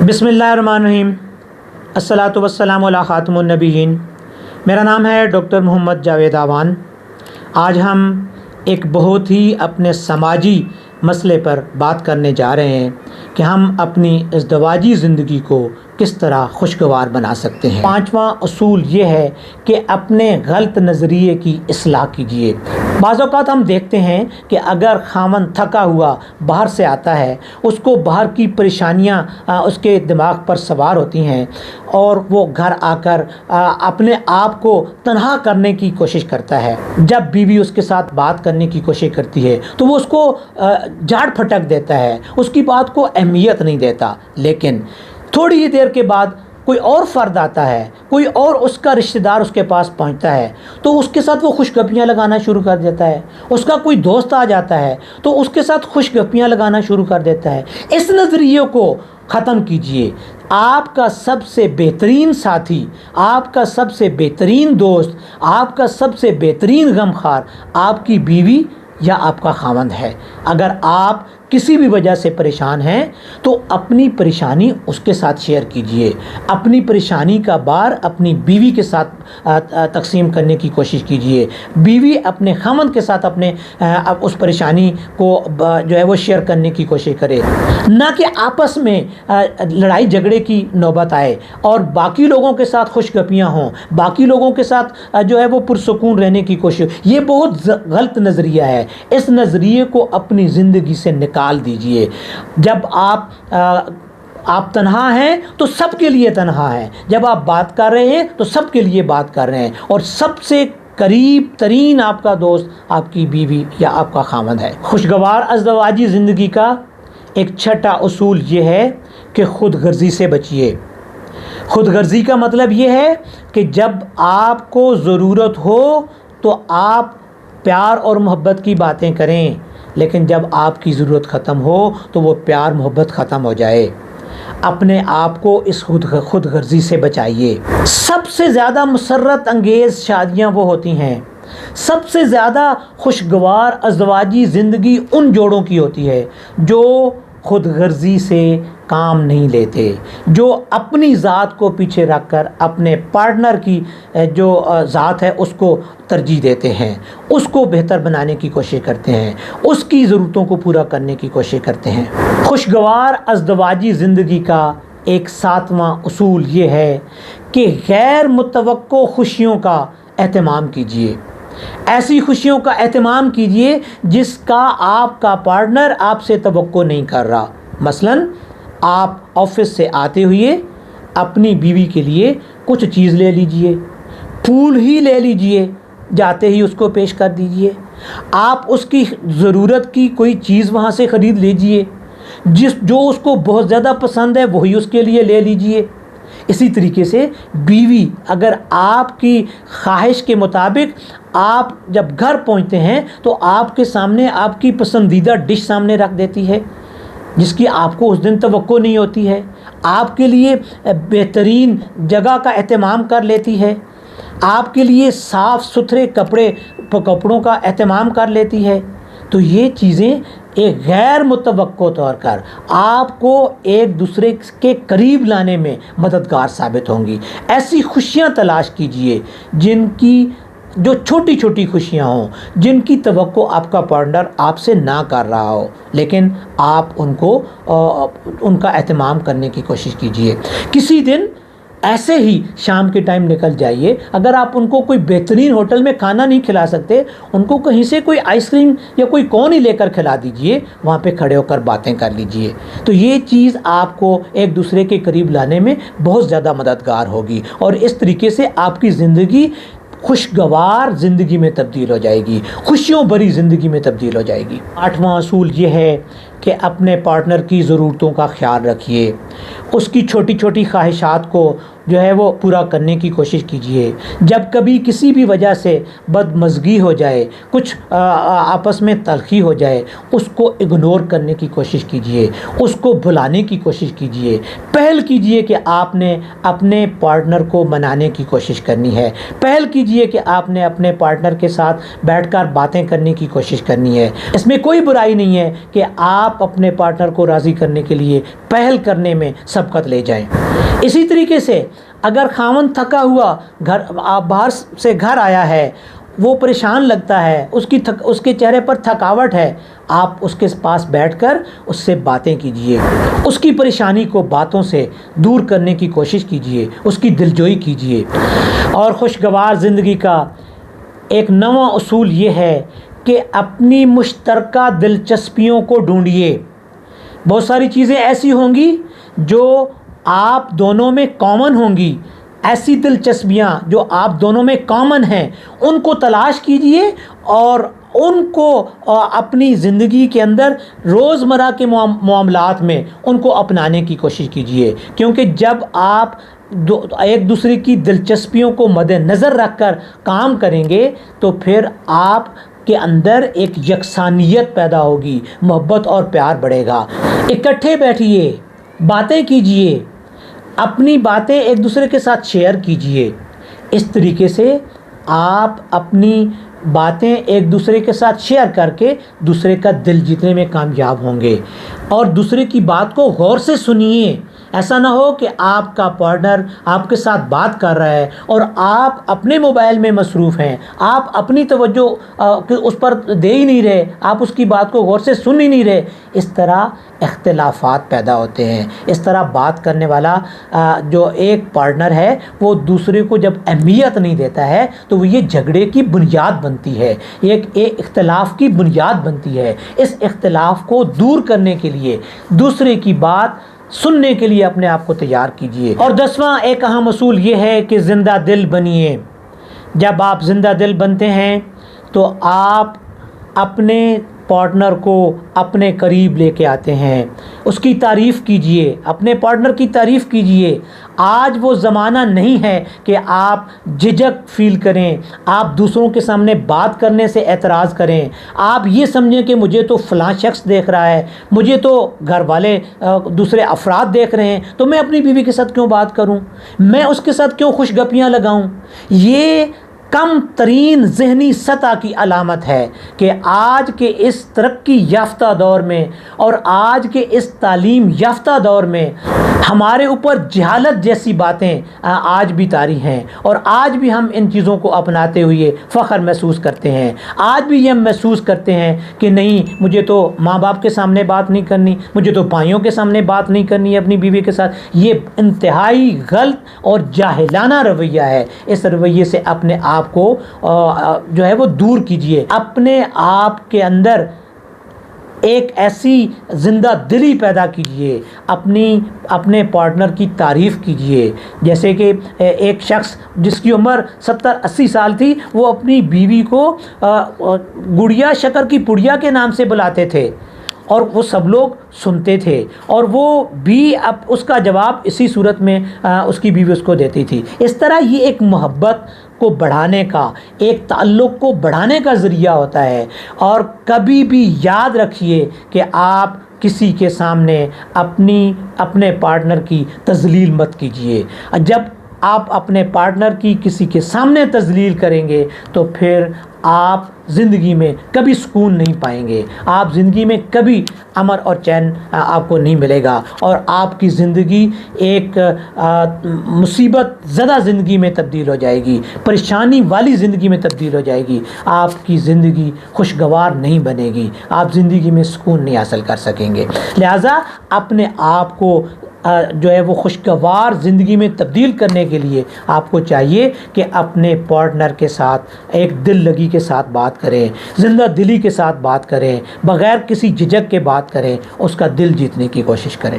बिस्मिल्लाहिर्रहमानिर्रहीम। अस्सलातु वस्सलामु अला खातमुन नबीयीन। मेरा नाम है डॉक्टर मोहम्मद जावेद आवान। आज हम एक बहुत ही अपने समाजी मसले पर बात करने जा रहे हैं कि हम अपनी इज़्दिवाजी ज़िंदगी को किस तरह खुशगवार बना सकते हैं। पांचवा उसूल ये है कि अपने गलत नज़रिए की इस्लाह कीजिए। बाज़ औक़ात हम देखते हैं कि अगर खामन थका हुआ बाहर से आता है, उसको बाहर की परेशानियां उसके दिमाग पर सवार होती हैं और वो घर आकर अपने आप को तन्हा करने की कोशिश करता है। जब बीवी उसके साथ बात करने की कोशिश करती है तो वो उसको झाड़ फटक देता है, उसकी बात को अहमियत नहीं देता। लेकिन थोड़ी ही देर के बाद कोई और फ़र्द आता है, कोई और उसका रिश्तेदार उसके पास पहुंचता है तो उसके साथ वो खुशगपियाँ लगाना शुरू कर देता है। उसका कोई दोस्त आ जाता है तो उसके साथ खुशगपियाँ लगाना शुरू कर देता है। इस नज़रिए को ख़त्म कीजिए। आपका सबसे बेहतरीन साथी, आपका सबसे बेहतरीन दोस्त, आपका सबसे बेहतरीन गमखार आपकी बीवी या आपका खावंद है। अगर आप किसी भी वजह से परेशान हैं तो अपनी परेशानी उसके साथ शेयर कीजिए। अपनी परेशानी का बार अपनी बीवी के साथ तकसीम करने की कोशिश कीजिए। बीवी अपने खावंद के साथ अपने उस परेशानी को जो है वो शेयर करने की कोशिश करे, ना कि आपस में लड़ाई झगड़े की नौबत आए और बाकी लोगों के साथ खुशगपियाँ हों, बाकी लोगों के साथ जो है वो पुरसुकून रहने की कोशिश। ये बहुत गलत नज़रिया है। इस नज़रिए को अपनी ज़िंदगी से निकाल दीजिए। जब आप तन्हा हैं तो सबके लिए तन्हा हैं, जब आप बात कर रहे हैं तो सबके लिए बात कर रहे हैं और सबसे करीब तरीन आपका दोस्त आपकी बीवी या आपका खावंद है। खुशगवार इज़्दिवाजी ज़िंदगी का एक छठा उसूल ये है कि खुद गर्जी से बचिए। खुद गर्जी का मतलब ये है कि जब आपको ज़रूरत हो तो आप प्यार और मोहब्बत की बातें करें, लेकिन जब आपकी ज़रूरत ख़त्म हो तो वो प्यार मोहब्बत ख़त्म हो जाए। अपने आप को इस खुद गर्जी से बचाइए। सबसे ज़्यादा मुसर्रत अंगेज़ शादियाँ वो होती हैं, सबसे ज़्यादा खुशगवार इज़्दिवाजी ज़िंदगी उन जोड़ों की होती है जो खुद गर्जी से काम नहीं लेते, जो अपनी ज़ात को पीछे रखकर अपने पार्टनर की जो ज़ात है उसको तरजीह देते हैं, उसको बेहतर बनाने की कोशिश करते हैं, उसकी ज़रूरतों को पूरा करने की कोशिश करते हैं। खुशगवार इज़्दिवाजी ज़िंदगी का एक सातवां उसूल ये है कि गैर मुतवक्को खुशियों का एहतमाम कीजिए। ऐसी खुशियों का एहतमाम कीजिए जिसका आपका पार्टनर आपसे तवक्को नहीं कर रहा। मसलन आप ऑफिस से आते हुए अपनी बीवी के लिए कुछ चीज़ ले लीजिए, फूल ही ले लीजिए, जाते ही उसको पेश कर दीजिए। आप उसकी ज़रूरत की कोई चीज़ वहाँ से ख़रीद लीजिए, जो उसको बहुत ज़्यादा पसंद है वही उसके लिए ले लीजिए। इसी तरीके से बीवी अगर आपकी ख्वाहिश के मुताबिक आप जब घर पहुंचते हैं तो आपके सामने आपकी पसंदीदा डिश सामने रख देती है जिसकी आपको उस दिन तवक्को नहीं होती है, आपके लिए बेहतरीन जगह का एहतमाम कर लेती है, आपके लिए साफ़ सुथरे कपड़ों का एहतमाम कर लेती है, तो ये चीज़ें एक गैर मुतवक्को तौर पर आपको एक दूसरे के करीब लाने में मददगार साबित होंगी। ऐसी खुशियाँ तलाश कीजिए जो छोटी छोटी खुशियाँ हों, जिनकी तवक्को आपका पार्टनर आपसे ना कर रहा हो, लेकिन आप उनका एहतमाम करने की कोशिश कीजिए। किसी दिन ऐसे ही शाम के टाइम निकल जाइए। अगर आप उनको कोई बेहतरीन होटल में खाना नहीं खिला सकते, उनको कहीं से कोई आइसक्रीम या कोई कोन ही लेकर खिला दीजिए, वहाँ पे खड़े होकर बातें कर लीजिए। तो ये चीज़ आपको एक दूसरे के करीब लाने में बहुत ज़्यादा मददगार होगी और इस तरीके से आपकी ज़िंदगी खुशगवार ज़िंदगी में तब्दील हो जाएगी, खुशियों भरी ज़िंदगी में तब्दील हो जाएगी। आठवां असूल ये है कि अपने पार्टनर की ज़रूरतों का ख्याल रखिए। उसकी छोटी छोटी ख्वाहिशात को जो है वो पूरा करने की कोशिश कीजिए। जब कभी किसी भी वजह से बदमज़गी हो जाए, कुछ आपस में तलखी हो जाए, उसको इग्नोर करने की कोशिश कीजिए, उसको भुलाने की कोशिश कीजिए। पहल कीजिए कि आपने अपने पार्टनर को मनाने की कोशिश करनी है। पहल कीजिए कि आपने अपने पार्टनर के साथ बैठकर बातें करने की कोशिश करनी है। इसमें कोई बुराई नहीं है कि आप अपने पार्टनर को राज़ी करने के लिए पहल करने में سبقت لے جائیں۔ اسی طریقے سے اگر خاوند تھکا ہوا آپ باہر سے گھر آیا ہے، وہ پریشان لگتا ہے، اس کے چہرے پر تھکاوٹ ہے، آپ اس کے پاس بیٹھ کر اس سے باتیں کیجئے، اس کی پریشانی کو باتوں سے دور کرنے کی کوشش کیجئے، اس کی دلجوئی کیجئے۔ اور خوشگوار زندگی کا ایک نواں اصول یہ ہے کہ اپنی مشترکہ دلچسپیوں کو ڈھونڈیے۔ بہت ساری چیزیں ایسی ہوں گی جو آپ دونوں میں کامن ہوں گی، ایسی دلچسپیاں جو آپ دونوں میں کامن ہیں ان کو تلاش کیجئے اور ان کو اپنی زندگی کے اندر روزمرہ کے معاملات میں ان کو اپنانے کی کوشش کیجئے، کیونکہ جب آپ ایک دوسرے کی دلچسپیوں کو مد نظر رکھ کر کام کریں گے تو پھر آپ کے اندر ایک یکسانیت پیدا ہوگی، محبت اور پیار بڑھے گا۔ اکٹھے بیٹھیے، باتیں کیجئے، اپنی باتیں ایک دوسرے کے ساتھ شیئر کیجئے۔ اس طریقے سے آپ اپنی باتیں ایک دوسرے کے ساتھ شیئر کر کے دوسرے کا دل جیتنے میں کامیاب ہوں گے۔ اور دوسرے کی بات کو غور سے سنیے، ایسا نہ ہو کہ آپ کا پارٹنر آپ کے ساتھ بات کر رہا ہے اور آپ اپنے موبائل میں مصروف ہیں، آپ اپنی توجہ اس پر دے ہی نہیں رہے، آپ اس کی بات کو غور سے سن ہی نہیں رہے۔ اس طرح اختلافات پیدا ہوتے ہیں۔ اس طرح بات کرنے والا جو ایک پارٹنر ہے وہ دوسرے کو جب اہمیت نہیں دیتا ہے تو وہ یہ جھگڑے کی بنیاد بنتی ہے، ایک اختلاف کی بنیاد بنتی ہے۔ اس اختلاف کو دور کرنے کے لیے دوسرے کی بات سننے کے لیے اپنے آپ کو تیار کیجئے۔ اور 10واں ایک اہم اصول یہ ہے کہ زندہ دل بنیے۔ جب آپ زندہ دل بنتے ہیں تو آپ اپنے پارٹنر کو اپنے قریب لے کے آتے ہیں، اس کی تعریف کیجئے، اپنے پارٹنر کی تعریف کیجئے۔ آج وہ زمانہ نہیں ہے کہ آپ جھجک فیل کریں، آپ دوسروں کے سامنے بات کرنے سے اعتراض کریں، آپ یہ سمجھیں کہ مجھے تو فلاں شخص دیکھ رہا ہے، مجھے تو گھر والے دوسرے افراد دیکھ رہے ہیں، تو میں اپنی بیوی کے ساتھ کیوں بات کروں، میں اس کے ساتھ کیوں خوش گپیاں لگاؤں۔ یہ کم ترین ذہنی سطح کی علامت ہے کہ آج کے اس ترقی یافتہ دور میں اور آج کے اس تعلیم یافتہ دور میں ہمارے اوپر جہالت جیسی باتیں آج بھی طاری ہیں، اور آج بھی ہم ان چیزوں کو اپناتے ہوئے فخر محسوس کرتے ہیں۔ آج بھی یہ محسوس کرتے ہیں کہ نہیں، مجھے تو ماں باپ کے سامنے بات نہیں کرنی، مجھے تو بھائیوں کے سامنے بات نہیں کرنی ہے اپنی بیوی کے ساتھ۔ یہ انتہائی غلط اور جاہلانہ رویہ ہے۔ اس رویے سے اپنے آپ کو جو ہے وہ دور کیجئے۔ اپنے آپ کے اندر ایک ایسی زندہ دلی پیدا کیجئے، اپنے پارٹنر کی تعریف کیجئے۔ جیسے کہ ایک شخص جس کی عمر 70-80 سال تھی، وہ اپنی بیوی کو گڑیا شکر کی پڑیا کے نام سے بلاتے تھے اور وہ سب لوگ سنتے تھے، اور وہ بھی اب اس کا جواب اسی صورت میں اس کی بیوی اس کو دیتی تھی۔ اس طرح یہ ایک محبت کو بڑھانے کا، ایک تعلق کو بڑھانے کا ذریعہ ہوتا ہے۔ اور کبھی بھی یاد رکھیے کہ آپ کسی کے سامنے اپنے پارٹنر کی تذلیل مت کیجیے۔ جب آپ اپنے پارٹنر کی کسی کے سامنے تذلیل کریں گے تو پھر آپ زندگی میں کبھی سکون نہیں پائیں گے، آپ زندگی میں کبھی امن اور چین آپ کو نہیں ملے گا، اور آپ کی زندگی ایک مصیبت زدہ زندگی میں تبدیل ہو جائے گی، پریشانی والی زندگی میں تبدیل ہو جائے گی۔ آپ کی زندگی خوشگوار نہیں بنے گی، آپ زندگی میں سکون نہیں حاصل کر سکیں گے۔ لہٰذا اپنے آپ کو جو ہے وہ خوشگوار زندگی میں تبدیل کرنے کے لیے آپ کو چاہیے کہ اپنے پارٹنر کے ساتھ ایک دل لگی کے ساتھ بات کریں، زندہ دلی کے ساتھ بات کریں، بغیر کسی جھجک کے بات کریں، اس کا دل جیتنے کی کوشش کریں۔